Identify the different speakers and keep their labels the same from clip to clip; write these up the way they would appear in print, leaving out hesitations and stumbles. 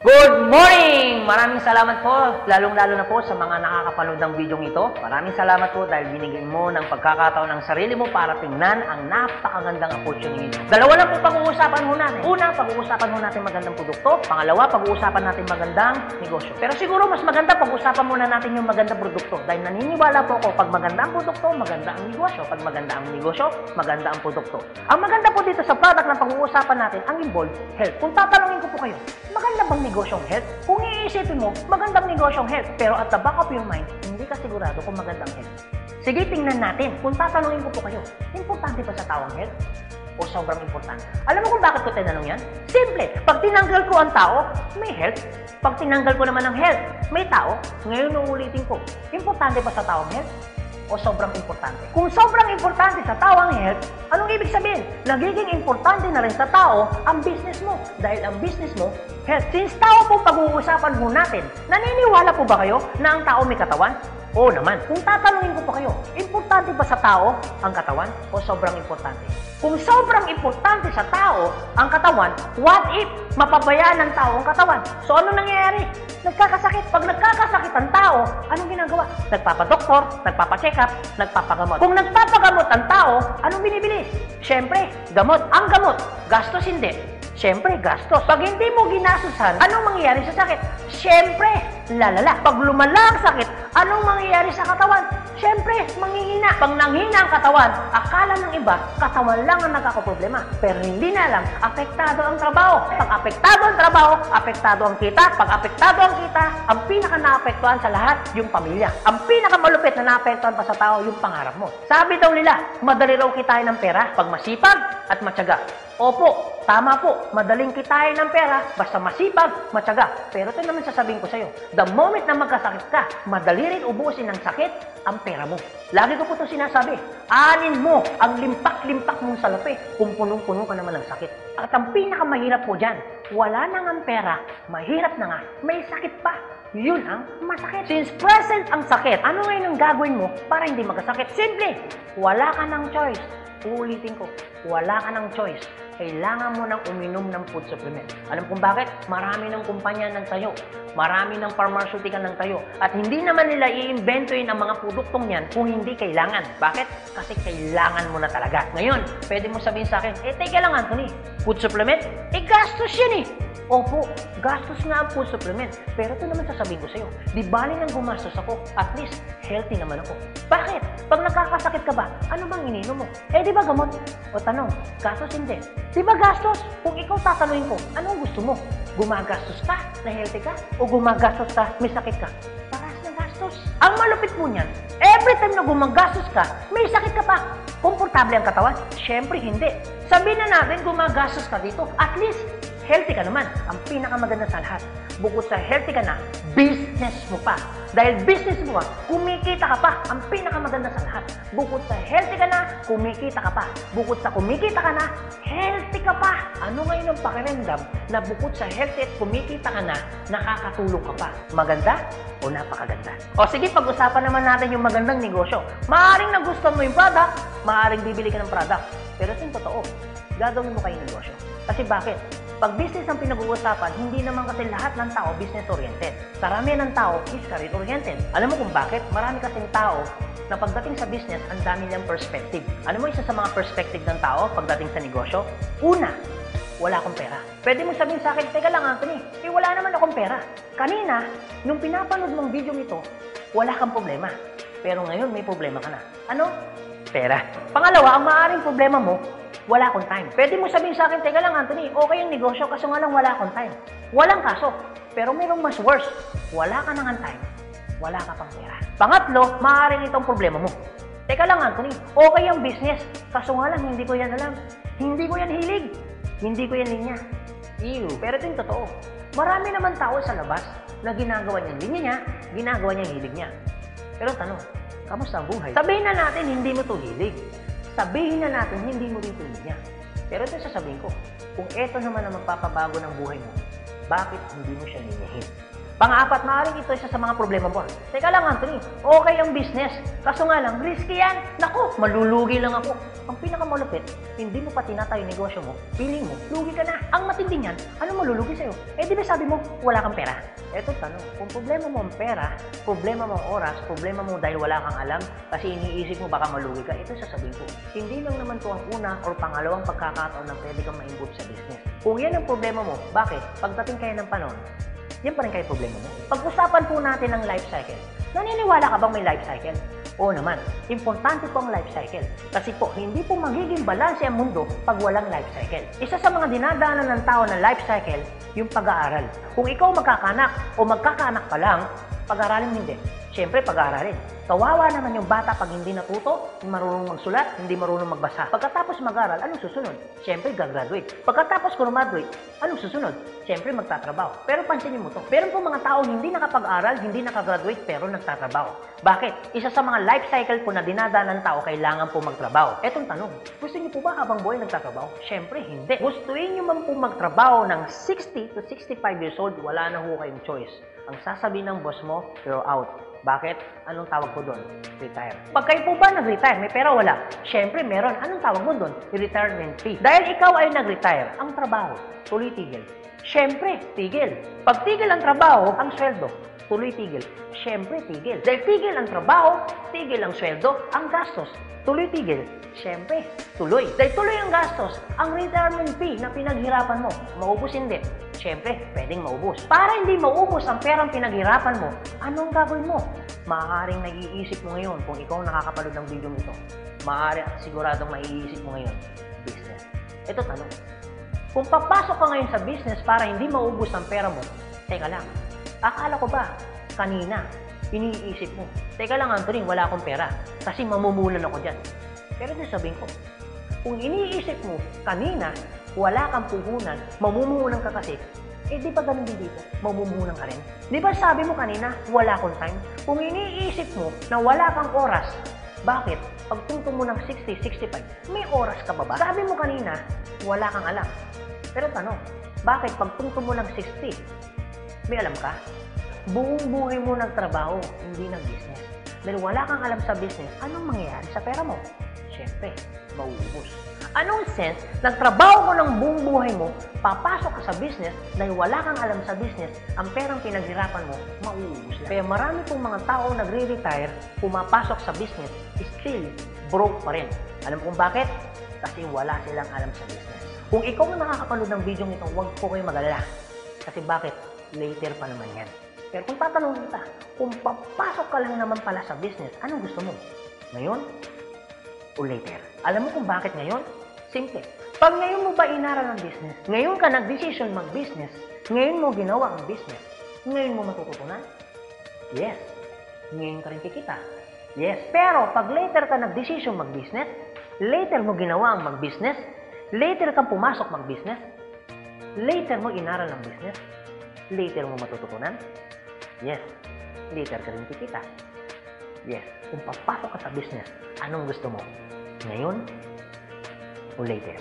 Speaker 1: Good morning! Maraming salamat po, lalong-lalo na po sa mga nakakapanood ng video ito. Maraming salamat po dahil binigyan mo ng pagkakataon ng sarili mo para tingnan ang napakagandang opportunity. Dalawa lang po pag-uusapan ho natin. Una, pag-uusapan ho natin magandang produkto. Pangalawa, pag-uusapan natin magandang negosyo. Pero siguro mas maganda pag-usapan muna natin yung magandang produkto dahil naniniwala po ako pag maganda ang produkto, maganda ang negosyo. Pag maganda ang negosyo, maganda ang produkto. Ang maganda po dito sa product na pag-uusapan natin, ang involved health. Kung tatanungin ko po kayo, maganda bang negosyong health? Kung iisipin mo, magandang negosyong health. Pero at the back of your mind, hindi ka sigurado kung magandang health. Sige, tingnan natin. Kung tatanungin ko po kayo, importante ba sa tao ang health? O sobrang importante? Alam mo kung bakit ko tinanong yan? Simple. Pag tinanggal ko ang tao, may health. Pag tinanggal ko naman ang health, may tao. Ngayon uulitin ko, importante ba sa tao ang health? O sobrang importante? Kung sobrang importante sa tao ang health, anong ibig sabihin? Nagiging importante na rin sa tao ang business mo. Dahil ang business mo, health. Since tao po pag-uusapan mo natin, naniniwala po ba kayo na ang tao may katawan? Oo naman. Kung tatanungin ko pa kayo, importante ba sa tao ang katawan o sobrang importante? Kung sobrang importante sa tao ang katawan, what if mapabayaan ng tao ang katawan? So ano nangyayari? Nagkakasakit. Pag nagkakasakit ang tao, anong ginagawa? Nagpapadoktor, nagpapacheck up, nagpapagamot. Kung nagpapagamot ang tao, anong binibili? Siyempre, gamot. Ang gamot, gastos hindi. Siyempre, gastos. Pag hindi mo ginasusan, anong mangyayari sa sakit? Siyempre, lalala. Pag lumala ang sakit, anong mangyayari sa katawan? Siyempre, manghihina. Pag nanghina ang katawan, akala ng iba, katawan lang ang nagkakaproblema. Pero hindi na alam, apektado ang trabaho. Pag apektado ang trabaho, apektado ang kita. Pag apektado ang kita, ang pinaka-naapektuhan sa lahat, yung pamilya. Ang pinaka-malupit na naapektuhan pa sa tao, yung pangarap mo. Sabi daw nila, madali raw kitain ng pera pag masipag at matyaga. Opo, tama po, madaling kitain ng pera basta masipag, matyaga. Pero ito naman sasabihin ko sa'yo, the moment na magkasakit ka, madali rin ubusin ng sakit ang pera mo. Lagi ko po ito sinasabi, anin mo ang limpak-limpak mong salapi kung punong-puno ka naman ng sakit. At ang pinakamahirap po dyan, wala na nga pera, mahirap na nga, may sakit pa. Yun ang masakit. Since present ang sakit, ano ngayon ang gagawin mo para hindi magkasakit? Simple, wala ka ng choice. Uulitin ko, wala ka ng choice. Kailangan mo nang uminom ng food supplement. Alam kung bakit? Marami ng kumpanya ng tayo. Marami ng pharmaceutical ng tayo. At hindi naman nila i-inventoyin ang mga produktong yan kung hindi kailangan. Bakit? Kasi kailangan mo na talaga. Ngayon, pwede mo sabihin sa akin, teka lang Anthony, food supplement? Gastos yan eh. Opo, gastos nga ang food supplement. Pero ito naman sasabihin ko sa'yo, di bali nang gumastos ako, at least healthy naman ako. Bakit? Pag nakakasakit ka ba, ano bang ininom mo? Di ba gamot? O tanong, gastos hindi. Di ba gastos? Kung ikaw tatanungin ko, anong gusto mo? Gumagastos ka na healthy ka? O gumagastos ka, may sakit ka? Paras na gastos. Ang malupit po niyan, every time na gumagastos ka, may sakit ka pa. Komportable ang katawan? Siyempre hindi. Sabihin na natin gumagastos ka dito, at least healthy ka naman. Ang pinakamaganda sa lahat. Bukod sa healthy ka na, business mo pa. Dahil business mo pa, kumikita ka pa. Ang pinakamaganda sa lahat. Bukod sa healthy ka na, kumikita ka pa. Bukod sa kumikita ka na, healthy ka pa. Ano ngayon ang pakiramdam na bukod sa healthy at kumikita ka na, nakakatulong ka pa? Maganda o napakaganda? O sige, pag-usapan naman natin yung magandang negosyo. Maaaring nagustuhan mo yung product, maaaring bibili ka ng product. Pero ito yung totoo, gagawin mo kayong negosyo. Kasi bakit? Pag business ang pinag-uusapan, hindi naman kasi lahat ng tao business-oriented. Karamihan ng tao is career-oriented. Alam mo kung bakit? Marami kasing tao na pagdating sa business, ang dami niyang perspective. Alam mo isa sa mga perspective ng tao pagdating sa negosyo? Una, wala akong pera. Pwede mo sabihin sa akin, teka lang Anthony, wala naman akong pera. Kanina, nung pinapanood mong video nito, wala kang problema. Pero ngayon, may problema ka na. Ano? Pera. Pangalawa, ang maaaring problema mo, wala akong time. Pwede mo sabihin sa akin, teka lang Anthony, okay yung negosyo kaso nga lang wala akong time. Walang kaso. Pero mayroong mas worse. Wala ka nang time. Wala ka pang pera. Pangatlo, maaaring itong problema mo. Teka lang Anthony, okay yung business kaso nga lang hindi ko yan alam. Hindi ko yan hilig. Hindi ko yan linya. Ew. Pero ito yung totoo. Marami naman tao sa labas na ginagawa niya linya niya, ginagawa niya hilig niya. Pero tanong, kamusta ang buhay? Sabihin na natin hindi mo to hilig. Sabihin na natin, hindi mo rin tuloy niya. Pero ito sasabihin ko, kung eto naman ang magpapabago ng buhay mo, bakit hindi mo siya ninyahin? Pang-apat, maaaring ito isa sa mga problema mo. Teka lang, Anthony, okay ang business. Kaso nga lang, risky yan. Naku, malulugi lang ako. Ang pinakamalupit, hindi mo pa tinatayo yung negosyo mo, feeling mo, lugi ka na. Ang matindi niyan, ano malulugi sa'yo? Eh di ba sabi mo, wala kang pera? Eto tanong, kung problema mo ang pera, problema mo ang oras, problema mo dahil wala kang alam, kasi iniisip mo baka malugi ka, ito sasabihin ko. Hindi lang naman to ang una or pangalawang pagkakataon na pwede kang ma-involve sa business. Kung yan ang problema mo, bakit? Pagdating kayo ng panahon, yan pa rin kayo problema mo. Pag-usapan po natin ang life cycle. Naniniwala ka bang may life cycle? Oo naman, importante po ang life cycle. Kasi po, hindi po magiging balanse ang mundo pag walang life cycle. Isa sa mga dinadaanan ng tao na life cycle, yung pag-aaral. Kung ikaw magkakanak o magkakaanak pa lang, pag-aaralin hindi. Siyempre, pag-aaralin. Kawawa naman yung bata pag hindi natuto, hindi marunong magsulat, hindi marunong magbasa. Pagkatapos mag-aral, anong susunod? Siyempre, gagraduate. Pagkatapos graduate, anong susunod? Siyempre, magtatrabaho. Pero pansinin mo to. Meron po mga taong hindi nakapag-aral, hindi nakagraduate, pero nagtatrabaho. Bakit? Isa sa mga life cycle po na dinadaan ng tao, kailangan po magtrabaho. Etong tanong, gusto niyo po ba habang buhay nagtatrabaho? Siyempre, hindi. Gustuin niyo man po magtrabaho ng 60 to 65 years old, wala na ho kayong choice. Ang sasabihin ng boss mo, you're out. Bakit? Anong tawag ko doon? Retire. Pag kayo po ba nag-retire, may pera wala? Siyempre, meron. Anong tawag mo doon? Retirement fee. Dahil ikaw ay nag-retire, ang trabaho, tuloy tigil. Siyempre, tigil. Pag tigil ang trabaho, ang sweldo, tuloy tigil. Siyempre, tigil. Dahil tigil ang trabaho, tigil ang sweldo, ang gastos, tuloy tigil. Siyempre, tuloy. Dahil tuloy ang gastos, ang retirement fee na pinaghirapan mo, maubos hindi. Siyempre, pwedeng maubos. Para hindi maubos ang perang pinaghirapan mo, anong gagawin mo? Maaaring naiisip mo ngayon kung ikaw nakakapanood ng video nito. Maaaring siguradong maiisip mo ngayon, business. Ito tanong. Kung papasok ka ngayon sa business para hindi maubos ang pera mo, teka lang, akala ko ba kanina, iniisip mo, teka lang Anthony, wala akong pera kasi mamumulan ako dyan. Pero sabihin ko, kung iniisip mo kanina, wala kang puhunan, mamumunan ka kasi, eh di ba ganun din dito? Mamumunan ka rin. Di ba sabi mo kanina, wala akong time? Kung iniisip mo na wala kang oras, bakit? Pagtungtong mo ng 60, 65, may oras ka ba ba? Sabi mo kanina, wala kang alam. Pero tanong, bakit pagtungtong mo ng 60, may alam ka? Buong buhay mo nagtrabaho, hindi nag-business. Dahil wala kang alam sa business, anong mangyayari sa pera mo? Siyempre, mauubos. Anong sense, nagtrabaho mo ng buong buhay mo, papasok ka sa business, dahil wala kang alam sa business, ang perang pinaghirapan mo, mauubos lang. Kaya marami pong mga tao nagre-retire, pumapasok sa business, still broke pa rin. Alam kung bakit? Kasi wala silang alam sa business. Kung ikaw ang nakakapanood ng video nito, huwag po kayo mag-alala. Kasi bakit? Later pa naman yan. Pero kung tatanungin kita, kung papasok ka lang naman pala sa business, anong gusto mo? Ngayon o later? Alam mo kung bakit ngayon? Simple. Pag ngayon mo ba inaral ang business, ngayon ka nag-decision mag-business, ngayon mo ginawa ang business, ngayon mo matututunan? Yes. Ngayon ka rin kikita? Yes. Pero pag later ka nag-decision mag-business, later mo ginawa ang mag-business, later kang pumasok mag-business, later mo inaral ang business, later mo matututunan? Yes. Later ka rin kikita? Yes. Kung papasok ka sa business, anong gusto mo? Ngayon o later?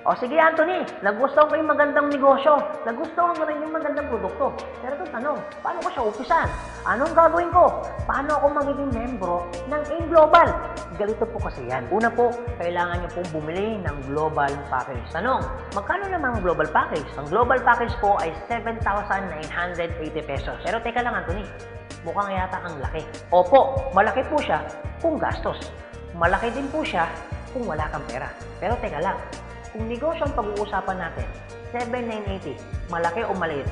Speaker 1: O sige Anthony, nagustuhan ko yung magandang negosyo, nagustuhan ko rin yung magandang produkto. Pero ito tanong, paano ko siya umpisan? Anong gagawin ko? Paano ako magiging membro ng AIM Global? Galito po kasi yan. Una po, kailangan nyo pong bumili ng global package. Tanong, magkano naman ang global package? Ang global package po ay 7,980 pesos. Pero teka lang Anthony, mukhang yata ang laki. Opo, malaki po siya kung gastos. Malaki din po siya kung wala kang pera. Pero teka lang, kung negosyo ang pag-uusapan natin, 7,980, malaki o maliit?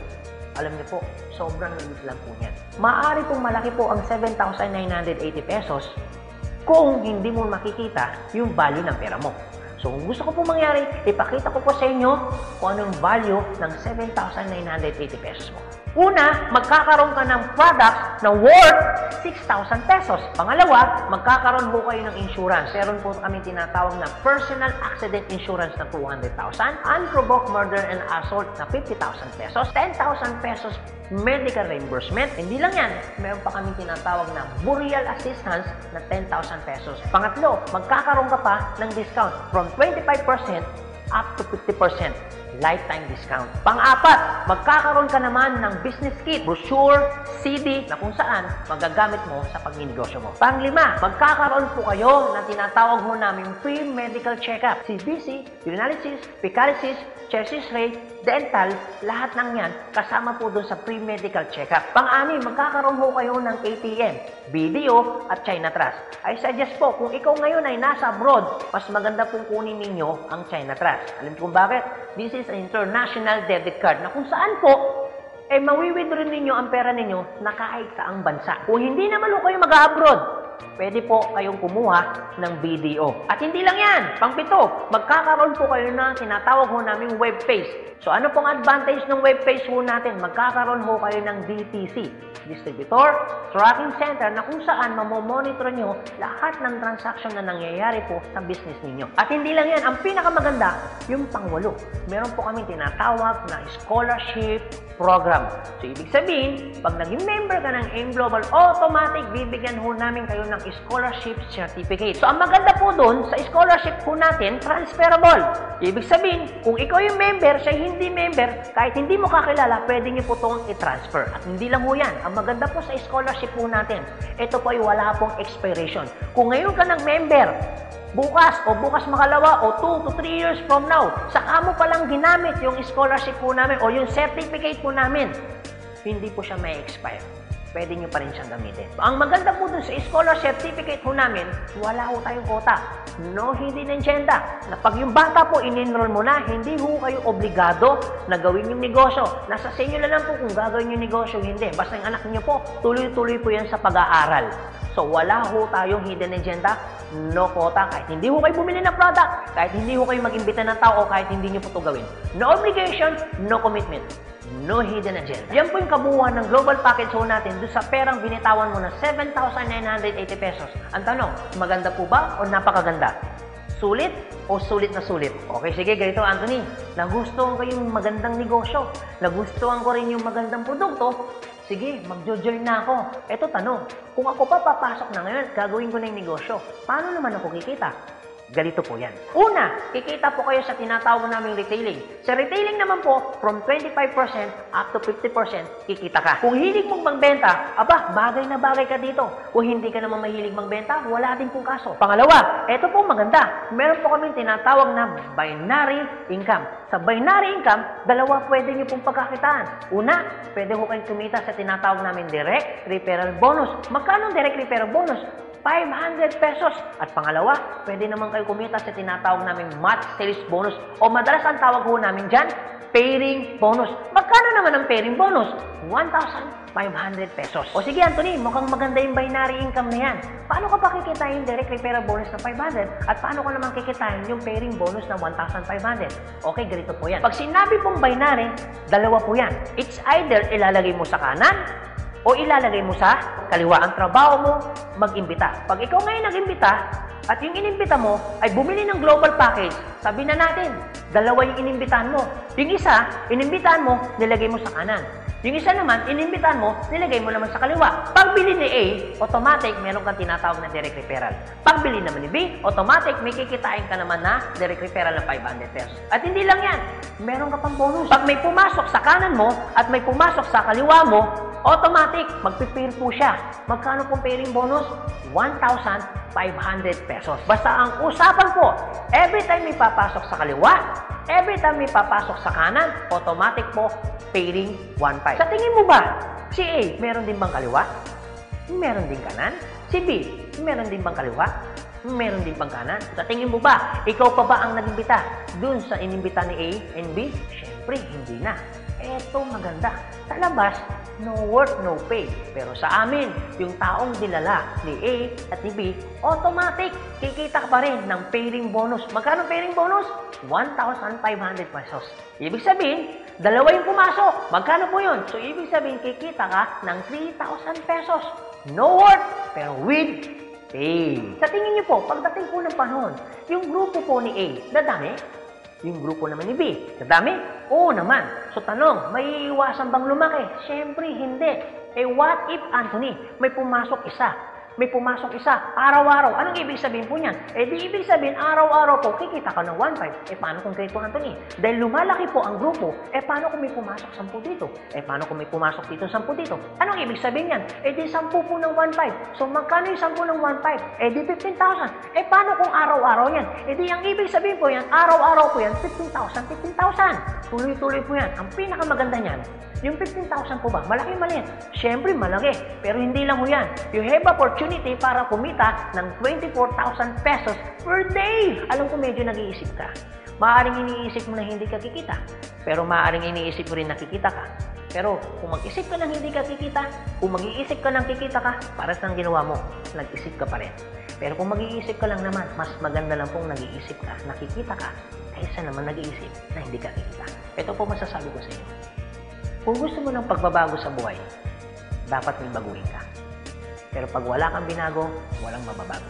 Speaker 1: Alam niyo po, sobrang liit lang po niyan. Maaari pong malaki po ang 7,980 pesos kung hindi mo makikita yung value ng pera mo. So, kung gusto ko po mangyari, ipakita ko po sa inyo kung ano yung value ng 7,980 pesos mo. Una, magkakaroon ka ng product na worth 6,000 pesos. Pangalawa, magkakaroon po kayo ng insurance. Meron po kami tinatawag na personal accident insurance na 200,000, unprovoked murder and assault na 50,000 pesos, 10,000 pesos medical reimbursement. Hindi lang yan, meron pa kami tinatawag na burial assistance na 10,000 pesos. Pangatlo, magkakaroon ka pa ng discount from 25% up to 50%. lifetime discount. Pang-apat, magkakaroon ka naman ng business kit, brochure, CD na kung saan magagamit mo sa pagninegosyo mo. Pang-lima, magkakaroon po kayo ng tinatawag ho namin free medical check-up. CBC, urinalysis, fecalysis, chest x-ray, dental, lahat ng yan kasama po doon sa free medical check-up. Pang-anim, magkakaroon ho kayo ng ATM, video at China Trust. I suggest po, kung ikaw ngayon ay nasa abroad, mas maganda pong kunin ninyo ang China Trust. Alam niyo kung bakit? This is an international debit card na kung saan po, mawi-withdraw ninyo ang pera ninyo na kahit saang bansa. Kung hindi naman ho kayo mag-abroad, pwede po kayong kumuha ng BDO. At hindi lang yan, pang-pito, magkakaroon po kayo ng tinatawag ho naming web page. So ano pong advantage ng web page ho natin? Magkakaroon ho kayo ng DTC, Distributor Tracking Center, na kung saan mamomonitor nyo lahat ng transaction na nangyayari po sa business ninyo. At hindi lang yan, ang pinakamaganda, yung pang-walo. Meron po kami tinatawag na scholarship program. So ibig sabihin, pag naging member ka ng AIM Global, automatic bibigyan ho namin kayo ng scholarship certificate. So ang maganda po doon, sa scholarship po natin, transferable. Ibig sabihin, kung ikaw yung member, siya hindi member, kahit hindi mo kakilala, pwede niyo po itong i-transfer. At hindi lang ho yan. Ang maganda po sa scholarship po natin, ito po ay wala pong expiration. Kung ngayon ka ng member, bukas o bukas makalawa o 2 to 3 years from now, saka mo palang ginamit yung scholarship po namin o yung certificate po namin, hindi po siya may expire. Pwede nyo pa rin siyang gamitin. Ang maganda po dun sa scholar certificate po namin, wala ho tayong quota. No hidden agenda. Na pag yung bata po in-enroll mo na, hindi ho kayo obligado na gawin yung negosyo. Nasa sa inyo lang po kung gagawin yung negosyo, hindi. Basta yung anak niyo po, tuloy-tuloy po yan sa pag-aaral. So wala ho tayong hidden agenda, no quota. Kahit hindi ho kayo bumili ng product, kahit hindi ho kayo mag-imbita ng tao, kahit hindi nyo po ito gawin. No obligation, no commitment. No hidden agenda. Yan po yung kabuuan ng global package ho natin doon sa perang binitawan mo na 7,980 pesos. Ang tanong, maganda po ba o napakaganda? Sulit o sulit na sulit? Okay, sige, ganito Anthony. Nagustuhan ko yung magandang negosyo. Nagustuhan ko rin yung magandang produkto. Sige, magjo-join na ako. Eto tanong, kung ako pa papasok na ngayon at gagawin ko na yung negosyo, paano naman ako kikita? Ganito po yan. Una, kikita po kayo sa tinatawag naming retailing. Sa retailing naman po, from 25% up to 50% kikita ka. Kung hilig mong magbenta, aba, bagay na bagay ka dito. Kung hindi ka naman mahilig magbenta, wala din pong kaso. Pangalawa, eto po maganda. Meron po kaming tinatawag na binary income. Sa binary income, dalawa pwede nyo pong pagkakitaan. Una, pwede ko kayong kumita sa tinatawag namin direct referral bonus. Magkano direct referral bonus? 500 pesos. At pangalawa, pwede naman kayo kumita sa tinatawag namin match sales bonus o madalas ang tawag ho namin dyan, pairing bonus. Magkano naman ang pairing bonus? 1,500 pesos. O sige Anthony, mukhang maganda yung binary income na yan. Paano ka pa kikitain yung direct referral bonus na 500 at paano ka naman kikitain yung pairing bonus na 1,500? Okay, ganito po yan. Pag sinabi pong binary, dalawa po yan. It's either ilalagay mo sa kanan o ilalagay mo sa kaliwa. Ang trabaho mo, mag-imbita. Pag ikaw ngayon nag-imbita, at yung inimbita mo ay bumili ng global package, sabi na natin, dalawa yung inimbitahan mo. Yung isa, inimbitahan mo, nilagay mo sa kanan. Yung isa naman, inimbitahan mo, nilagay mo naman sa kaliwa. Pagbili ni A, automatic, meron kang tinatawag na direct referral. Pagbili naman ni B, automatic, may kikitain ka naman na direct referral ng 500 pesos. At hindi lang yan, meron ka pang bonus. Pag may pumasok sa kanan mo at may pumasok sa kaliwa mo, automatic, magpipair po siya. Magkano pong pairing bonus? 1,500 pesos. Basta ang usapan po, every time may papasok sa kaliwa, every time may papasok sa kanan, automatic po, pairing 1,500. Sa tingin mo ba, si A, meron din bang kaliwa? Meron din kanan? Si B, meron din bang kaliwa? Meron din bang kanan? Sa tingin mo ba, ikaw pa ba ang nag-imbita dun sa inimbita ni A and B? Siyempre, hindi na. Eto maganda. Sa labas, no work, no pay. Pero sa amin, yung taong dinala ni A at ni B, automatic, kikita ka pa rin ng pairing bonus. Magkano pairing bonus? 1,500 pesos. Ibig sabihin, dalawa yung pumasok. Magkano po yun? So, ibig sabihin, kikita ka ng 3,000 pesos. No work, pero with pay. Sa tingin niyo po, pagdating po ng panahon, yung grupo po ni A, dadami? Yung grupo naman ni B, dadami? Oo naman. So tanong, may iwasan bang lumaki? Siyempre, hindi. Eh what if, Anthony, may pumasok isa? may pumasok isa, araw-araw. Anong ibig sabihin po niyan? Di ibig sabihin, araw-araw po, kikita ka ng 1.5. Paano kung Grade 2, Anthony? Dahil lumalaki po ang grupo, paano kung may pumasok 10 dito? Paano kung may pumasok dito 10 dito? Anong ibig sabihin yan? Di 10 po ng 1.5. So, magkano yung 10 ng 1.5? Di 15,000. Paano kung araw-araw yan? Di ang ibig sabihin po yan, araw-araw po yan, 15,000, 15,000. Tuloy-tuloy po yan. Ang pinakamaganda niyan, yung 15,000 po ba? Malaki maliit? Siyempre malaki. Pero hindi lang mo yan. You have opportunity para kumita ng 24,000 pesos per day. Alam ko medyo nag-iisip ka. Maaaring iniisip mo na hindi ka kikita. Pero maaaring iniisip mo rin na kikita ka. Pero kung mag-isip ka ng hindi ka kikita, kung mag-iisip ka ng kikita ka, para sa ginawa mo, nag-isip ka pa rin. Pero kung mag-iisip ka lang naman, mas maganda lang pong nag-iisip ka, nakikita ka, kaysa naman nag-iisip na hindi ka kikita. Ito po masasabi ko sa inyo. Kung gusto mo ng pagbabago sa buhay, dapat may baguhin ka. Pero pag wala kang binago, walang mababago.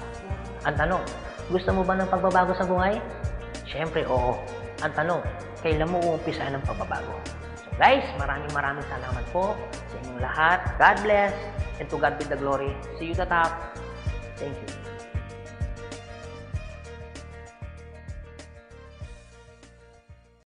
Speaker 1: Ang tanong, gusto mo ba ng pagbabago sa buhay? Siyempre, oo. Ang tanong, kailan mo uumpisahan ng pagbabago? So guys, maraming salamat po sa inyong lahat. God bless, and to God be the glory. See you at the top. Thank you.